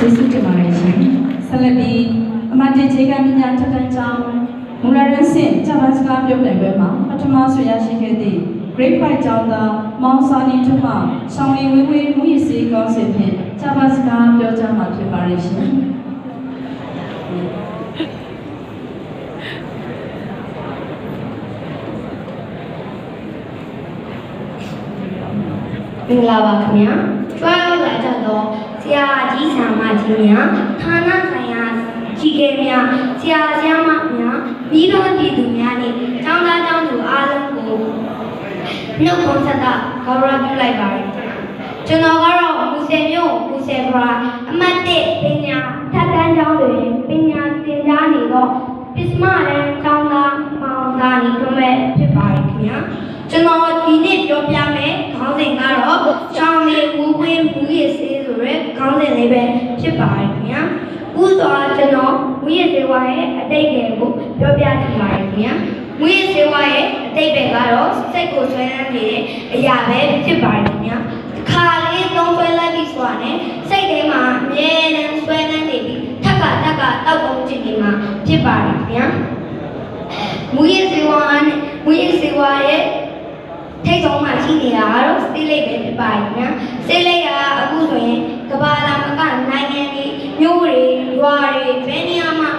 ကျေးဇူးတင်ပါတယ်ရှင်ဆက်လက်ပြီးအမတ်တေချေကမြညာထက်တန်းကြောင်းမူလရန်စင်ဂျပန်စကားပြောပြပွဲမှာပထမဆွေရရှိခဲ့သည့် Grade 5ကျောင်းသားမောင်စာနီထွန်းမှရှောင်းလီဝေးဝေးမူရစီကောင်းစဉ်ဖြင့်ဂျပန်စကားပြောကြားမှာဖြစ်ပါတယ်ရှင်မင်္ဂလာပါခင်ဗျာကျွမ်းရောက်လာကြတော့ဆရာကြီးဆရာမကြီးများဌာနဆိုင်ရာကြီးကဲများဆရာဆရာမများပြီးတော့ပြည်သူများနဲ့ကျောင်းသားကျောင်းသူအားလုံးကိုနှုတ်ခွန်းဆက်တာဂေါရပြုလိုက်ပါတယ်ကျွန်တော်ကတော့မူဆယ်မြို့မူဆယ်ဘရာအမှတ်1ပညာထပ်တန်းကျောင်းတွင်ပညာသင်ကြားနေတော့ပစ္စမရန်ကျောင်းသားမောင်သာနီတွင်ပဲဖြစ်ပါတယ်ခင်ဗျာကျွန်တော်ဒီနေ့ပြောပြမယ်ခေါင်းစဉ်ကတော့ချောင်းလေးဝူဝင်းမူရစေးဆိုရဲခေါင်းစဉ်လေးပဲဖြစ်ပါတယ်ခင်ဗျာဥစွာကျွန်တော်မူရစေးဝါရဲ့အတိတ်ကိုပြောပြချင်ပါတယ်ခင်ဗျာမူရစေးဝါရဲ့အတိတ်ကတော့စိတ်ကိုဆွဲလန်းနေတဲ့အရာပဲဖြစ်ပါတယ်ခင်ဗျာခါလေးသုံးဆွဲလိုက်ပြီးဆိုတာနဲ့စိတ်ထဲမှာအမြဲတမ်းဆွဲလန်းနေပြီးထက်ကတောက်ပုံးချင်နေမှာဖြစ်ပါတယ်ခင်ဗျာမူရစေးဝါရဲ့ထိတ်ဆုံးမှရှိနေတာကတော့စေးလိပ်ပဲဖြစ်ပါတယ်ခင်ဗျာစေးလိပ်ကအခုဆိုရင်ကမ္ဘာလာမကနိုင်ငံတွေမြို့တွေရွာတွေဘယ်နေရာမှာ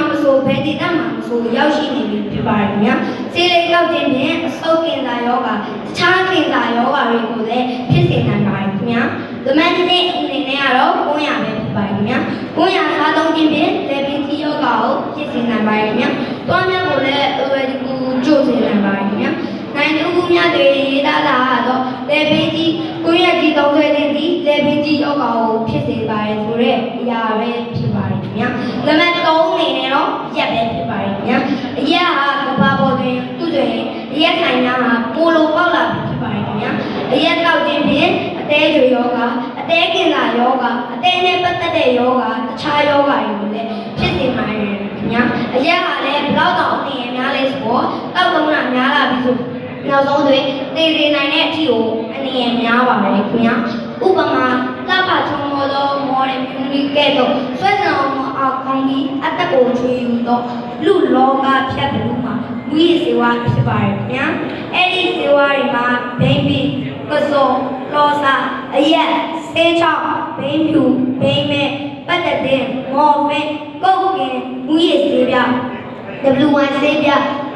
မဆိုဘယ်ဒေသမှာမဆိုရောက်ရှိနေပြီဖြစ်ပါတယ်ခင်ဗျာစေးလိပ်ရောက်ခြင်းဖြင့်အဆုတ်ကင်သာယောဂတခြားကင်သာယောဂတွေကိုလည်းဖြစ်စေနိုင်ပါတယ်ခင်ဗျာဒီမန်တဲ့အနေနဲ့ကတော့900ပဲဖြစ်ပါတယ်ခင်ဗျာ900စားသုံးခြင်းဖြင့်လေပင်ကြီးယောဂကိုဖြစ်စေနိုင်ပါတယ်ခင်ဗျာတွားများကိုလည်းအဝယ်ဒီကူကျို့စေနိုင်ပါတယ်ခင်ဗျာနိုင်သူများတွေရေးသားလာတော့လေပင်ကြီးကိုရကြီးသုံးဆွဲခြင်းဒီလေပင်ကြီးယောဂကိုဖြစ်စေပါတယ်ဆိုတော့အရာပဲဖြစ်ပါတယ်ခင်ဗျာနံပါတ်3အနေနဲ့တော့ရက်ပဲဖြစ်ပါတယ်ခင်ဗျာအရက်ကဘာပေါ်တွင်သူ့တွင်အရက်ဆိုင်များဟာပိုလိုပေါက်လာပြီဖြစ်ပါတယ်ခင်ဗျာအရက်တောက်ခြင်းဖြင့်အသေးကျွေယောဂအသေးကင်လာယောဂအသေးနဲ့ပတ်သက်တဲ့ယောဂတခြားယောဂတွေကိုလည်းဖြစ်စေနိုင်တယ်ခင်ဗျာအရက်ဟာလည်းဘလောက်တော့အထင်ရများလဲဆိုတော့တောက်သုံးတာများလာပြီဆိုနောက်ဆုံးတွင်သေစေနိုင်တဲ့အထိကိုအနေနဲ့များပါတယ်ခင်ဗျာဥပမာလှပချုံမောသောမော်ဒယ်မြူနီကဲ့သို့ဆွဲဆောင်မှုအောက်ကောင်းပြီးအသက်ကိုချွေယူသောလူလောကဖြတ်ပြီးမှမူရစေဝါဖြစ်ပါတယ်ခင်ဗျာအဲ့ဒီစေဝါတွေမှာဘိန်းပီကစောလောစာအရက်ဆေးချောက်ဘိန်းဖြူဘိန်းမဲပတ်သက်တဲ့မော်ဖင်ကုတ်ကင်မူရစေပြW1 ဆေးပြ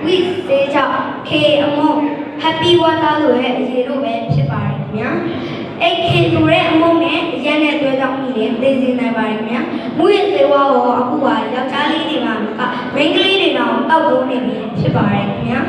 ဝိဆေးချောက် K အမုံ Happy Water လို့ရဲ့အရေးလို့ပဲဖြစ်ပါတယ်ခင်ဗျာအဲ့ K ဆိုတဲ့အမုံနဲ့အရက်နဲ့တွဲကြောင်းပြီးရင်သိစေနိုင်ပါတယ်ခင်ဗျာမူရစေဝါကိုအခုကယောက်ျားလေးတွေမှာမိန်းကလေးတွေတော့တောက်သုံးနေပြီဖြစ်ပါတယ်ခင်ဗျာ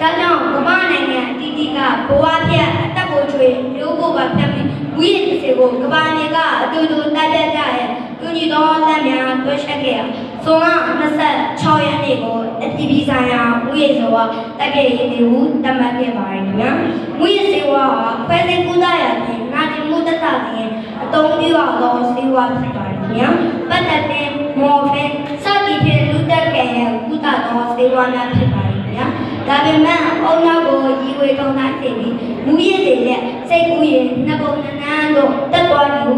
ဒါကြောင့်ကမ္ဘာနိုင်ငံအတီးတီးကဘဝပြတ်အသက်ကိုချွေမျိုးဖို့ပါဖြတ်ပြီးမူရစေကိုကမ္ဘာနေကအတူတူတိုက်ပြကြရဲ့သူညီတော်လက်များတွဲချက်ခဲ့ရဆိုတော့26ရက်နေ့ကိုအတီးပြီးဆိုင်ရာမူရစေဝါတိုက်ပြရည်တွေကိုတတ်မှတ်ခဲ့ပါတယ်ခင်ဗျာမူရစေဝါခွဲစိတ်ကုသရာဖြင့်နာကျင်မှုသက်သာခြင်းအသုံးပြုရသောစေဝါဖြစ်ပါတယ်ခင်ဗျာပတ်သက်တဲ့မော်ဖင်စသည်ဖြင့်လူတက်ကဲကုသသောစေဝါများဖြစ်ပါတယ်ခင်ဗျာဒါပေမဲ့အုံနောက်ကိုရည်ဝေထုံထားစေပြီးမူရစေရဲ့စိတ်ကူးရင်နှစ်ပုံနှစ်နန်းတို့တက်သွားပြီးယူ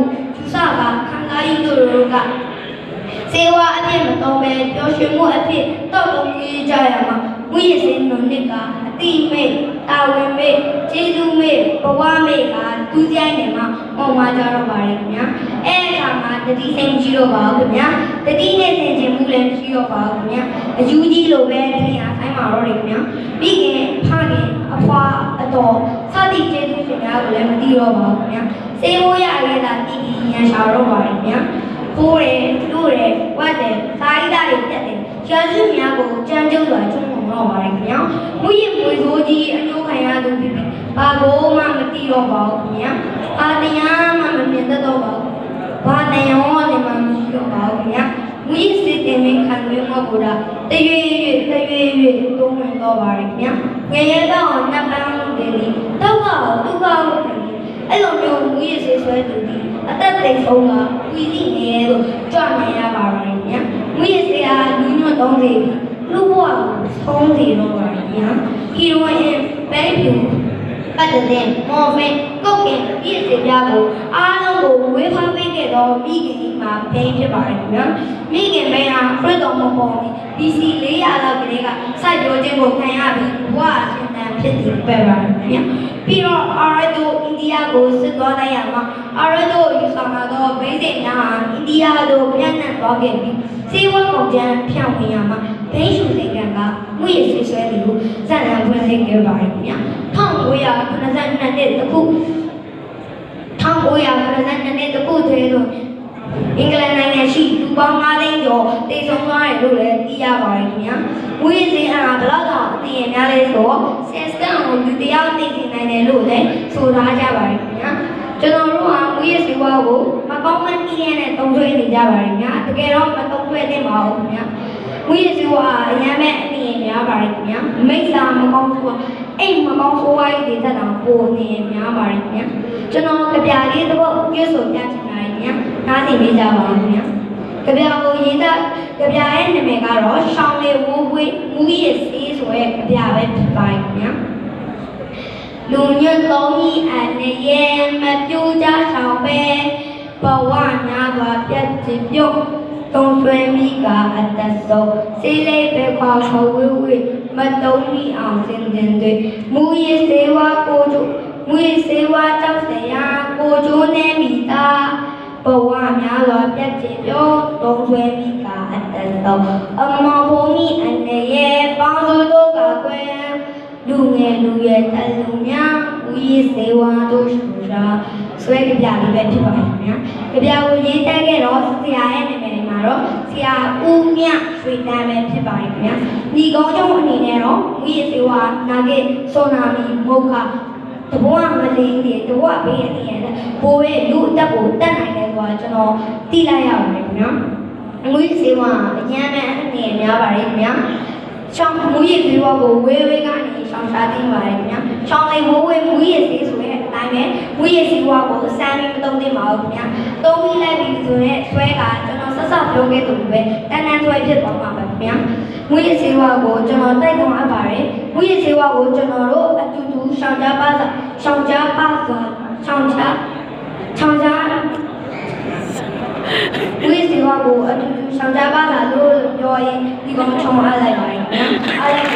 ဆကခံစားရည်တို့ကစေဝါအဖြစ်မတော်ပဲပျော်ရွှင်မှုအဖြစ်တောက်သုံးကြရမှာမူရစေနုနှစ်ကအတိမေတာဝန်မေကျေးဇူးမေဘဝမေကသူးကြိုင်းနေမှာပုံမှာကြတော့ပါတယ်ခင်ဗျာအဲ့အခါမှာတတိစိန်ကြီးတော့ပါဘူးခင်ဗျာတတိနဲ့ဆင်ခြင်မှုလည်းမရှိတော့ပါဘူးခင်ဗျာအယူကြီးလိုပဲထင်ရဆိုင်ပါတော့တယ်ခင်ဗျာပြီးခင်ဖခင်အဖွာအတော်စသည်ကျေးဇူးရှင်များကိုလည်းမသိတော့ပါဘူးခင်ဗျာစေဖို့ရရတာတည်တည်ရန်ရှာတော့ပါတယ်ခင်ဗျာကိုယ်ရလူရဝတ်တယ်စာရိတာတွေပြတ်တယ်ရာစုများကိုကြမ်းကြုတ်စွာချုံငုံတော့ပါတယ်ခင်ဗျာမူရမွေဆိုးကြီးအကျိုးခံရသူဖြစ်ပြီးဘာကိုမှမသိတော့ပါဘူးခင်ဗျာအာတရားမှမမြင်တတ်တော့ပါဘူးဘာတရားလည်းမရှိတော့ပါဘူးခင်ဗျာမူရစစ်တင်မခံရမှာကိုဒါတရွေ့တိုးဝင်တော့ပါတယ်ခင်ဗျာငရဲတော့နှစ်ပန်းလို့တယ်ဒီတော့ကဒုက္ခလို့အဲ့လိုမျိုးမူရစစ်ဆွဲသူဒီအသက်သိဆုံးကဝီစီနေလို့ကြွနေရပါတော့ဗျာမူရစေအားလူညွတ်30ပြီလူဘဝဆုံးစီတော့ပါဗျာဟီရိုအင်ဘဲဖြူပတ်တဲ့မော်ဖင်ကုတ်ကင်ပြည့်စင်ပြကိုအားလုံးကိုဝေးဖားပေးခဲ့ တော့မိခင်မှာဘိန်းဖြစ်ပါတယ်ခင်ဗျာမိခင်ဘိန်းဟာပြတ်တော်မပေါ်ဘူး BC 400လောက်ကလေးကစိုက်ပျိုးခြင်းကိုခံရပြီးဘဝအစဉ်တန်ဖြစ်တည်ပဲပါတယ်ခင်ဗျာပြီးတော့အာရတိုအိန္ဒိယကိုစစ်သွားတဲ့ရမှာအာရတိုယူဆောင်လာတော့ဘိန်းစင်များဟာအိန္ဒိယတို့ပြန်နှံ့သွားခဲ့ပြီးစေဝါကုန်ကျန်းဖြောင်းဝင်ရမှာဘိန်းရှူစိတ်ကံကမှုရဆွေးဆွဲတယ်လို့ဇာတ်လမ်းဖွင့်လှစ်ခဲ့ပါတယ်ခင်ဗျာ1992နှစ်တခု1992နှစ်တခုတည်းလို့အင်္ဂလန်နိုင်ငံရှိလူပေါင်း9သိန်းကျော်တည်ဆုံသွားတယ်လို့လည်းသိရပါတယ်ခင်ဗျာ။ဝိဇင်အားဘလောက်တော့အသိရများလဲဆိုဆက်စကန်ကိုလူတယောက်သိသိနိုင်တယ်လို့လည်းဆိုထားကြပါတယ်ခင်ဗျာ။ကျွန်တော်တို့ဟာဝိဇင်ဝါကိုမကောင်းမတီးရတဲ့တုံးထွေးနေကြပါတယ်ခင်ဗျာ။တကယ်တော့မတုံးထွေးသင့်ပါဘူးခင်ဗျာ။ဝိဇင်ဝါအရန်မဲ့အသိရများပါတယ်ခင်ဗျာ။မိတ်စာမကောင်းဆိုအိမ်မကောင်းဆိုဝိုင်းဒေသတောင်ပိုနေများပါတယ်ခင်ဗျာ။ကျွန်တော်ကြပြလေးတစ်ပုတ်ရွတ်ဆိုပြချင်ပါတယ်ခင်ဗျာ။နားသိနေကြပါဦးခင်ဗျာ။ကြပြကိုရေးတဲ့ကြပြရဲ့နာမည်ကတော့ရှောင်းလေးဝိုးဝေးမူရစေးဆိုတဲ့ကြပြပဲဖြစ်ပါတယ်ခင်ဗျာ။လူညွန့်သုံးကြီးအနေရဲ့မပြူကြဆောင်ပဲဘဝညာပါပြတ်ချင်ပြုတ်သုံးဆွဲမိကအတတ်ဆုံးစေးလေးပဲခွာခဝေးဝေးမတုံးမိအောင်စင်တင်တွေမူရစေဝါကိုတို့မူရစေဝါကြောက်စရာကိုကျိုးနေမိသားဘဝများစွာပြတ်ချင်ပြောသုံးဆွဲမိကအတတ်ဆုံးအမောင်ဘုံမိအနေရဲ့ပေါင်းစုတို့ကကွယ်လူငယ်လူရဲ့တလူများဦးရေးစေဝါတို့ရှူရှာဆွဲကြပြလေးပဲဖြစ်ပါတယ်ခင်ဗျာကြပြကိုရေးတက်ခဲ့တော့ဆရာရဲ့နာမည်မှာတော့ဆရာဦးမြရွှေတန်းပဲဖြစ်ပါတယ်ခင်ဗျာဒီကောင်းကျုံအနေနဲ့တော့ဦးရေးစေဝါနာဂေစောနာမီမုခတဘွားမလေးတွေတဘွားဘေးရည်ရဲ့ဘိုးရဲ့လူအတက်ကိုတက်နိုင်တယ်ဆိုတာကျွန်တော်သိလိုက်ရပါတယ်ခင်ဗျာဦးရေးစေဝါအញ្ញမ်းမဲ့အနေနဲ့များပါတယ်ခင်ဗျာချောင်းမူရည်သေးဘောကိုဝေးဝေးကနေရှောင်းရှားသိမ်းပါတယ်ခင်ဗျာချောင်းလေးဝိုးဝေးမူရည်သေးဆိုရဲအတိုင်းပဲမူရည်သေးဘောကိုစမ်းပြီးမသုံးသင့်ပါဘူးခင်ဗျာသုံးပြီးလိုက်ပြီးဆိုရဲဆွဲကကျွန်တော်ဆက်ဆောက်ပြောခဲ့သူပဲတန်းတန်းဆွဲဖြစ်သွားမှာပဲခင်ဗျာမူရည်သေးဘောကိုကျွန်တော်တိုက်တွန်းအပ်ပါတယ်မူရည်သေးဘောကိုကျွန်တော်တို့အတူတူရှောင်းကြပါစားရှောင်းကြပါစားရှောင်းကြဝိဇ္ဇာကိုအတူတူရှောင်ကြပါလားလို့ပြောရင်ဒီကောင်ချုံအားလိုက်ပါတယ်နော်အားလိုက်